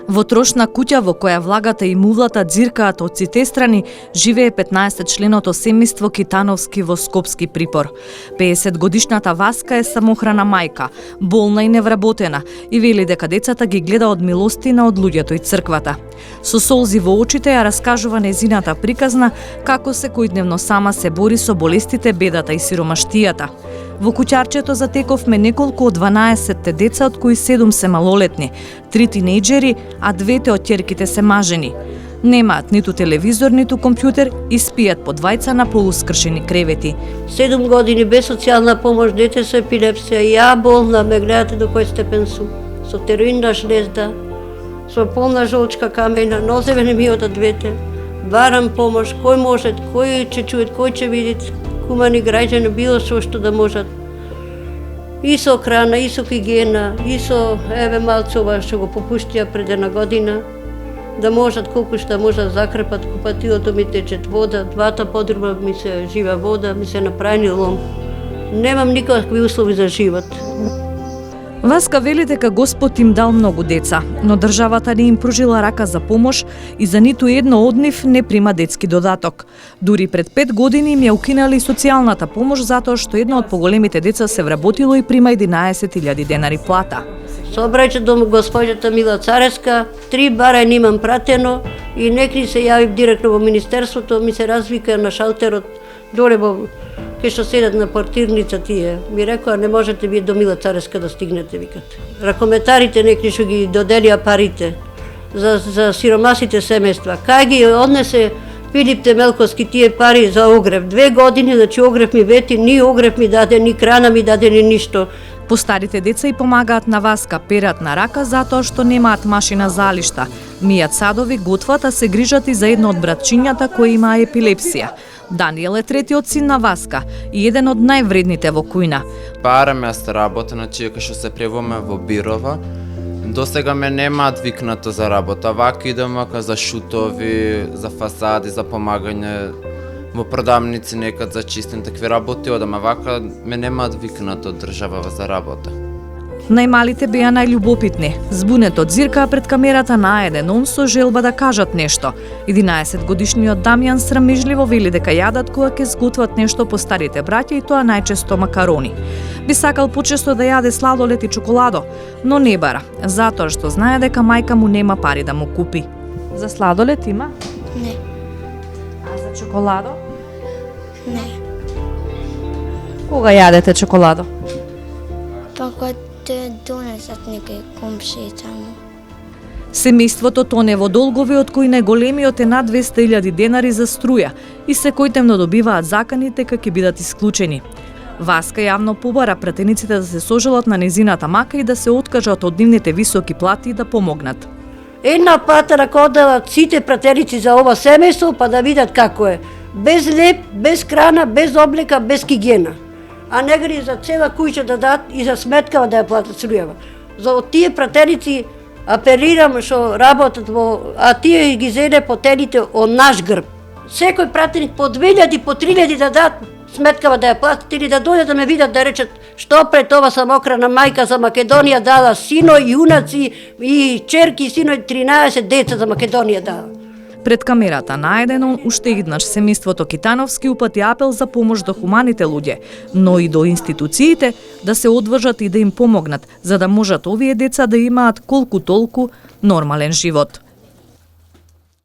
Во трошна куќа во која влагата и мувлата ѕиркаат од сите страни, живее 15-членото семејство Китановски во Скопски припор. 50-годишната Васка е самохрана мајка, болна и невработена, и вели дека децата ги гледа од милостина од луѓето и црквата. Со солзи во очите ја раскажува незината приказна како секојдневно сама се бори со болестите, бедата и сиромаштијата. Во куќарчето затековме неколку од 12 деца, од кои 7 се малолетни, 3 тинејџери, а 2 од ќерките се мажени. Немаат ниту телевизор, ниту компјутер и спијат по двајца на полускршени кревети. 7 години без социјална помош, дете со епилепсија, ја болна, ме гледате до кој степен сум. Со тероидна жлезда, со полна жолчка камена, нозеве не ми одат двете. Барам помош, кој може, кој ќе чует, кој ќе видит, хумани граѓани, било што да можат. И со храна, и со хигиена, и со еве малце ова што го попуштија пред една година, да можат колку што можат закрепат, купатилото ми течет вода, 2 подрума ми се жива вода, ми се направени лом. Немам никакви услови за живот. Васка вели дека Господ им дал многу деца, но државата не им пружила рака за помош и за ниту едно од нив не прима детски додаток. Дури пред 5 години им ја укинали социјалната помош затоа што едно од поголемите деца се вработило и прима 11.000 денари плата. Собрајте до госпоđата Мила Цареска, 3 барања имам пратено и некри се јавив директно во министерството, ми се развика на шалтерот доле во кај што седат на портирница тие. Ми рекоа не можете вие до Мила Цареска да стигнете, викат. Ракометарите некри што ги доделија парите за сиромасите семејства. Кај ги однесе Филип Темелковски тие пари за огрев? 2 години, значи огрев ми вети, ни огрев ми даде, ни крана ми даде, ни ништо. Постарите деца и помагаат на Васка, перат на рака затоа што немаат машина за алишта. Мијат садови, готват, а се грижат и за едно од братчињата кој има епилепсија. Даниел е третиот син на Васка и еден од највредните во кујна. Пара место работа, значи кај што се превоме во Бирова. До сега ме немаат викнато за работа. Вака идам за шутови, за фасади, за помагање во продавници, некад за чистен, такви работи одам, а вака ме немаат викнато од држава за работа. Најмалите беа најљубопитни. Збунето ѕиркаа пред камерата на еден он со желба да кажат нешто. 11-годишниот Дамјан срамежливо вели дека јадат кога ќе сготват нешто по старите браќа и тоа најчесто макарони. Би сакал почесто да јаде сладолед и чоколадо, но не бара, затоа што знае дека мајка му нема пари да му купи. За сладолед има? Не. А за чоколадо? Не. Кога јадете чоколадо? Па кога те донесат некој комшијата му. Семејството тоне во долгови од кои најголемиот е над 200.000 денари за струја и секојдневно добиваат закани дека ќе бидат исклучени. Васка јавно побара пратениците да се сожалат на незината мака и да се откажат од нивните високи плати и да помогнат. Една плата рака оддават сите пратеници за ова семејство, па да видат како е. Без леп, без крана, без облека, без хигиена. А негри за цела куќа да дадат и за сметкава да ја платат струјава. За тие пратеници апелирам што работат во, а тие ги зеде потелите од наш грб. Секој пратеник по 2.000, по 3.000 да дадат сметкава да ја платат или да дојдат да ме видат да речат што пред ова самокрана мајка за Македонија дала синој, јунаци и черки, синој 13 деца за Македонија дала. Пред камерата на еден уште еднаш семејството Китановски упати апел за помош до хуманите луѓе, но и до институциите да се одважат и да им помогнат, за да можат овие деца да имаат колку толку нормален живот.